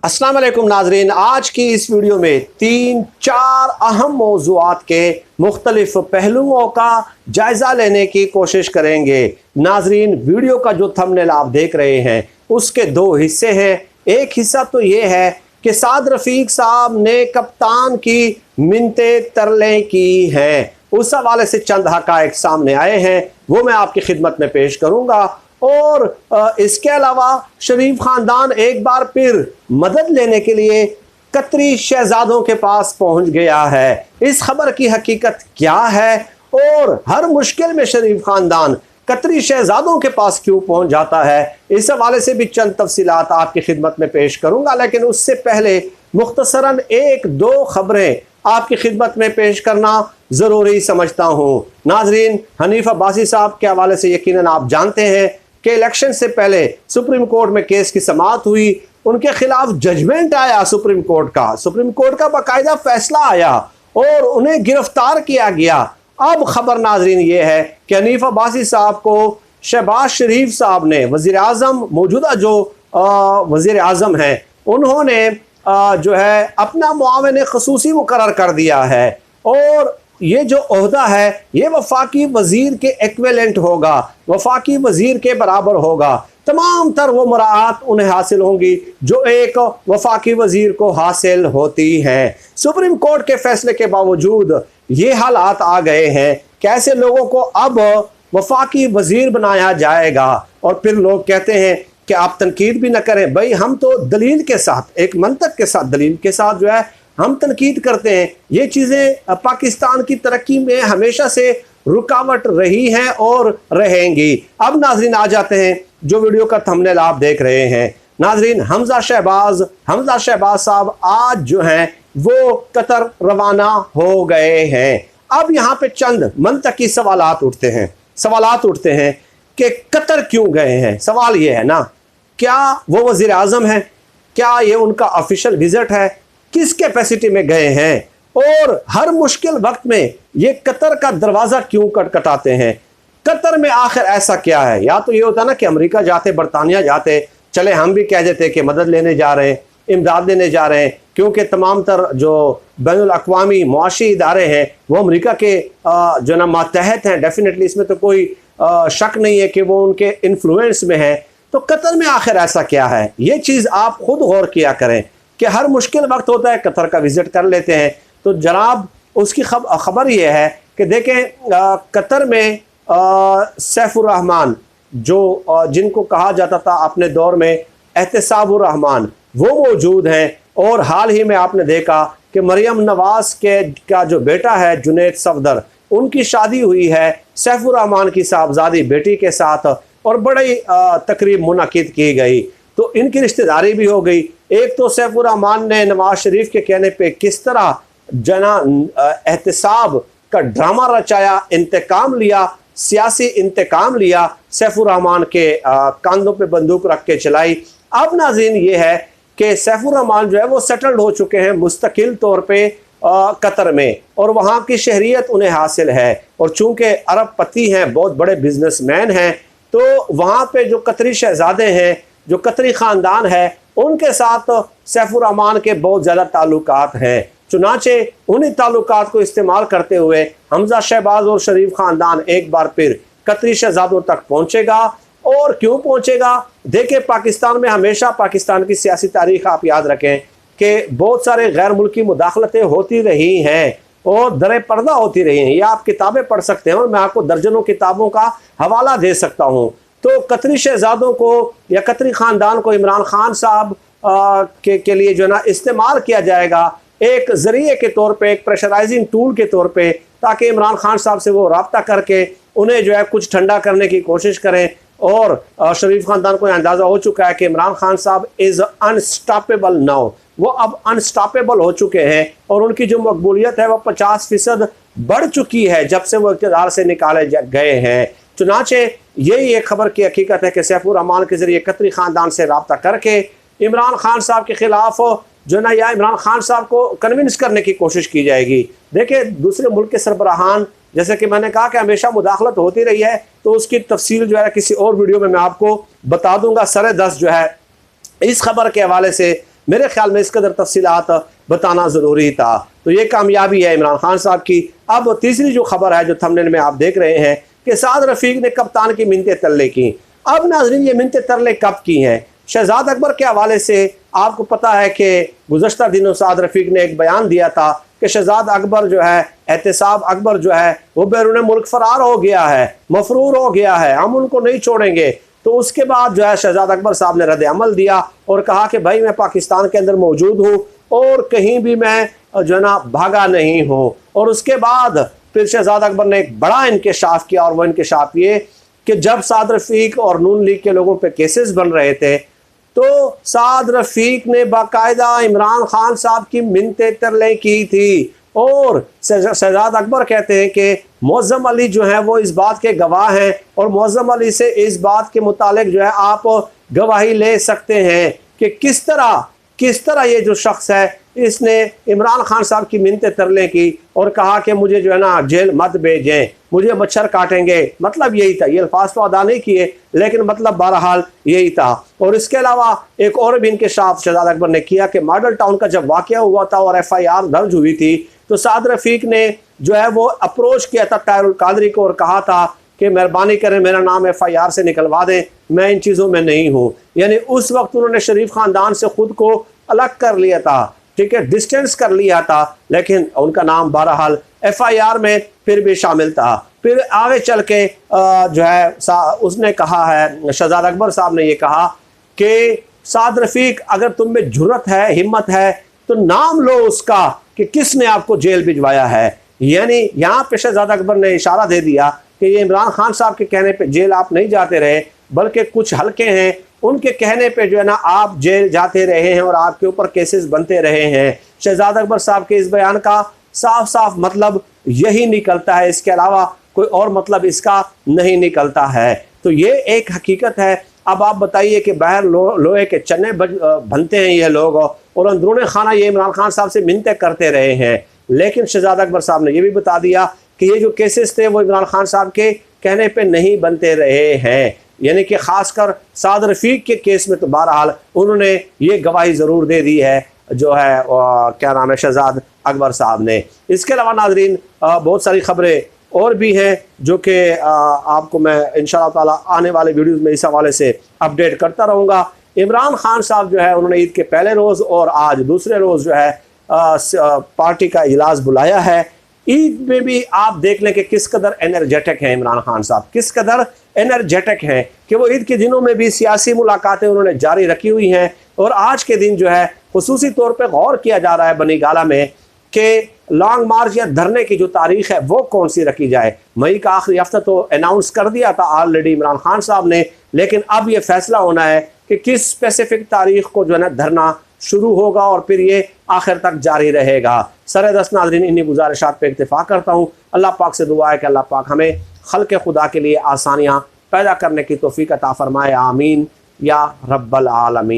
अस्सलाम वालेकुम नाजरीन, आज की इस वीडियो में 3-4 अहम मौज़ूआत के मुख्तलिफ पहलुओं का जायज़ा लेने की कोशिश करेंगे। नाजरीन, वीडियो का जो थंबनेल आप देख रहे हैं उसके दो हिस्से हैं। एक हिस्सा तो ये है कि साद रफ़ीक साहब ने कप्तान की मिन्नते तरले की हैं, उस हवाले से चंद हक़ाइक़ सामने आए हैं, वो मैं आपकी खिदमत में पेश करूँगा। और इसके अलावा शरीफ ख़ानदान एक बार फिर मदद लेने के लिए कतरी शहजादों के पास पहुंच गया है। इस खबर की हकीकत क्या है और हर मुश्किल में शरीफ ख़ानदान कतरी शहजादों के पास क्यों पहुंच जाता है, इस हवाले से भी चंद तफसीलात आपकी खिदमत में पेश करूंगा। लेकिन उससे पहले मुख्तसरन एक दो खबरें आपकी खिदमत में पेश करना ज़रूरी समझता हूँ। नाजरीन, हनीफ अब्बासी साहब के हवाले से यकीनन आप जानते हैं कि इलेक्शन से पहले सुप्रीम कोर्ट में केस की समाअत हुई, उनके खिलाफ जजमेंट आया सुप्रीम कोर्ट का बाकायदा फैसला आया और उन्हें गिरफ्तार किया गया। अब खबर नाजरीन ये है कि हनीफ अब्बासी साहब को शहबाज शरीफ साहब ने, वज़ीर आज़म, मौजूदा जो वज़ीर आज़म हैं, उन्होंने जो है अपना मुआविन ख़ुसूसी मुकर्रर कर दिया है और ये जो ओहदा है ये वफाकी वज़ीर के एक्विवेलेंट होगा, वफाकी वज़ीर के बराबर होगा। तमाम तर वो मराआत उन्हें हासिल होंगी जो एक वफाकी वज़ीर को हासिल होती हैं। सुप्रीम कोर्ट के फैसले के बावजूद ये हालात आ गए हैं कि ऐसे लोगों को अब वफाकी वज़ीर बनाया जाएगा। और फिर लोग कहते हैं कि आप तनकीद भी न करें। भाई, हम तो दलील के साथ, एक मंतक के साथ, दलील के साथ जो है हम तनकीद करते हैं। ये चीज़ें पाकिस्तान की तरक्की में हमेशा से रुकावट रही हैं और रहेंगी। अब नाजरीन आ जाते हैं जो वीडियो का थंबनेल आप देख रहे हैं। नाजरीन, हमजा शहबाज साहब आज जो हैं वो कतर रवाना हो गए हैं। अब यहाँ पे चंद मंतकी सवालात उठते हैं कि कतर क्यों गए हैं। सवाल ये है ना, क्या वो वज़ीर आज़म है? क्या ये उनका ऑफिशियल विजिट है? किस कैपेसिटी में गए हैं? और हर मुश्किल वक्त में ये कतर का दरवाज़ा क्यों खटखटाते हैं? कतर में आखिर ऐसा क्या है? या तो ये होता ना कि अमेरिका जाते, बरतानिया जाते, चले हम भी कह देते कि मदद लेने जा रहे हैं, इमदाद देने जा रहे हैं, क्योंकि तमाम तर जो बैनुल अक़वामी मुआशी इदारे हैं वो अमेरिका के जो ना मातहत हैं। डेफिनेटली इसमें तो कोई शक नहीं है कि वो उनके इन्फ्लुएंस में है। तो कतर में आखिर ऐसा क्या है? ये चीज़ आप खुद गौर किया करें कि हर मुश्किल वक्त होता है, कतर का विज़िट कर लेते हैं। तो जनाब, उसकी खबर ये है कि देखें, कतर में सैफुर रहमान, जो जिनको कहा जाता था अपने दौर में एहतसाबुर रहमान, वो मौजूद हैं। और हाल ही में आपने देखा कि मरियम नवाज़ का जो बेटा है जुनैद सफदर, उनकी शादी हुई है सैफुर रहमान की साहबजादी बेटी के साथ और बड़ी तकरीब मुनक़िद की गई। तो इनकी रिश्तेदारी भी हो गई। एक तो सैफुर रहमान ने नवाज शरीफ के कहने पे किस तरह जना एहतसाब का ड्रामा रचाया, इंतकाम लिया, सियासी इंतकाम लिया, सैफुर रहमान के कंधों पे बंदूक रख के चलाई। अब नाज़रीन ये है कि सैफुर रहमान जो है वो सेटल्ड हो चुके हैं मुस्तकिल तौर पे कतर में और वहाँ की शहरियत उन्हें हासिल है। और चूँकि अरबपति हैं, बहुत बड़े बिजनेसमैन हैं, तो वहाँ पे जो कतरी शहजादे हैं, जो कतरी ख़ानदान है, उनके साथ सैफुर रहमान के बहुत ज़्यादा ताल्लुकात हैं। चुनाचे उन्हीं ताल्लुकात को इस्तेमाल करते हुए हमजा शहबाज और शरीफ ख़ानदान एक बार फिर कतरी शहजादों तक पहुँचेगा। और क्यों पहुँचेगा? देखिए, पाकिस्तान में हमेशा, पाकिस्तान की सियासी तारीख़ आप याद रखें कि बहुत सारे गैर मुल्की मुदाखलतें होती रही हैं और दरे पर्दा होती रही हैं। ये आप किताबें पढ़ सकते हैं और मैं आपको दर्जनों किताबों का हवाला दे सकता हूँ। तो कतरी शहजादों को या कतरी ख़ानदान को इमरान खान साहब के लिए जो है ना इस्तेमाल किया जाएगा एक ज़रिए के तौर पे, एक प्रेशराइजिंग टूल के तौर पे, ताकि इमरान खान साहब से वो रब्ता करके उन्हें जो है कुछ ठंडा करने की कोशिश करें। और शरीफ ख़ानदान को अंदाज़ा हो चुका है कि इमरान खान साहब इज़ अनस्टॉपेबल नाउ, वो अब अनस्टॉपेबल हो चुके हैं और उनकी जो मकबूलियत है वो 50% बढ़ चुकी है जब से वो इक़्तिदार से निकाले गए हैं। चुनाचे यही एक खबर की हकीकत है कि सैफुर रहमान के ज़रिए कतरी ख़ानदान से रब्ता करके इमरान खान साहब के ख़िलाफ़ जो ना, या इमरान खान साहब को कन्विंस करने की कोशिश की जाएगी। देखिए, दूसरे मुल्क के सरबराहान, जैसे कि मैंने कहा कि हमेशा मुदाखलत होती रही है, तो उसकी तफसील जो है किसी और वीडियो में मैं आपको बता दूंगा। सर दस्त जो है इस खबर के हवाले से मेरे ख्याल में इस कदर तफसीलात बताना ज़रूरी था। तो ये कामयाबी है इमरान खान साहब की। अब तीसरी जो खबर है जो थंबनेल में आप देख रहे हैं कि साद रफ़ीक ने कप्तान की मिन्नतें तरले की। अब नाज़रीन ये मिन्नतें तरले कब की हैं? शहजाद अकबर के हवाले से आपको पता है कि गुज़श्ता दिनों साद रफ़ीक ने एक बयान दिया था कि शहजाद अकबर जो है, एहतसाब अकबर जो है, वो बैरून मुल्क फ़रार हो गया है, मफरूर हो गया है, हम उनको नहीं छोड़ेंगे। तो उसके बाद जो है शहजाद अकबर साहब ने रद्द अमल दिया और कहा कि भाई मैं पाकिस्तान के अंदर मौजूद हूँ और कहीं भी मैं जो है ना भागा नहीं हूँ। और उसके बाद फिर शहजाद अकबर ने एक बड़ा इंकशाफ किया, और वह इंकशाफ ये कि जब साद रफ़ीक और नून लीग के लोगों पे केसेस बन रहे थे तो साद रफ़ीक ने बाकायदा इमरान खान साहब की मिन्नतें तरले की थी। और शहजाद अकबर कहते हैं कि मौज़म अली जो है वो इस बात के गवाह हैं, और मौज़म अली से इस बात के मुतालिक जो है आप गवाही ले सकते हैं कि किस तरह ये जो शख्स है इसने इमरान खान साहब की मिन्नतें तरले की और कहा कि मुझे जो है ना जेल मत भेजें, मुझे मच्छर काटेंगे। मतलब यही था, ये अल्फाज तो अदा नहीं किए लेकिन मतलब बहरहाल यही था। और इसके अलावा एक और भी इंकशाफ शहजाद अकबर ने किया कि मॉडल टाउन का जब वाक़या हुआ था और FIR दर्ज हुई थी तो साद रफ़ीक ने जो है वो अप्रोच किया था ताहिरुल कादरी को और कहा था कि मेहरबानी करें मेरा नाम FIR से निकलवा दें, मैं इन चीज़ों में नहीं हूँ। यानी उस वक्त उन्होंने शरीफ ख़ानदान से ख़ुद को अलग कर लिया था, ठीक है, डिस्टेंस कर लिया था, लेकिन उनका नाम बहरहाल FIR में फिर भी शामिल था। फिर आगे चल के जो है उसने कहा है, शहजाद अकबर साहब ने ये कहा कि साद रफ़ीक अगर तुम में जुर्रत है, हिम्मत है तो नाम लो उसका कि किसने आपको जेल भिजवाया है। यानी यहाँ पे शहजाद अकबर ने इशारा दे दिया कि ये इमरान खान साहब के कहने पे जेल आप नहीं जाते रहे, बल्कि कुछ हल्के हैं उनके कहने पे जो है ना आप जेल जाते रहे हैं और आपके ऊपर केसेस बनते रहे हैं। शहजाद अकबर साहब के इस बयान का साफ साफ मतलब यही निकलता है, इसके अलावा कोई और मतलब इसका नहीं निकलता है। तो ये एक हकीकत है। अब आप बताइए कि बाहर लोहे के चन्ने बनते हैं ये लोग और अंदरूनी खाना ये इमरान खान साहब से मिन्नतें करते रहे हैं, लेकिन शहजाद अकबर साहब ने यह भी बता दिया कि ये जो केसेस थे वो इमरान खान साहब के कहने पे नहीं बनते रहे हैं। यानी कि ख़ासकर साद रफ़ीक के केस में तो बहरहाल उन्होंने ये गवाही ज़रूर दे दी है जो है क्या नाम है शहजाद अकबर साहब ने। इसके अलावा नाज़रीन बहुत सारी खबरें और भी हैं जो कि आपको मैं इंशाअल्लाह ताला आने वाले वीडियोज़ में इस हवाले से अपडेट करता रहूँगा। इमरान खान साहब जो है उन्होंने ईद के पहले रोज़ और आज दूसरे रोज़ जो है पार्टी का इजलास बुलाया है। ईद में भी आप देख लें कि किस कदर एनर्जेटिक हैं इमरान खान साहब, किस कदर एनर्जेटिक हैं कि वो ईद के दिनों में भी सियासी मुलाकातें उन्होंने जारी रखी हुई हैं। और आज के दिन जो है खुसूसी तौर पे गौर किया जा रहा है बनी गाला में कि लॉन्ग मार्च या धरने की जो तारीख है वो कौन सी रखी जाए। मई का आखिरी हफ्ता तो अनाउंस कर दिया था ऑलरेडी इमरान खान साहब ने, लेकिन अब ये फैसला होना है कि किस स्पेसिफिक तारीख को जो है ना धरना शुरू होगा और फिर ये आखिर तक जारी रहेगा। सर-ए-दस्त नाज़रीन इन्हीं गुजारिशात पे इत्तेफाक करता हूँ। अल्लाह पाक से दुआ है कि अल्लाह पाक हमें खल्क़ खुदा के लिए आसानियाँ पैदा करने की तौफ़ीक़ अता फ़रमाए। आमीन या रब्बल आलमीन।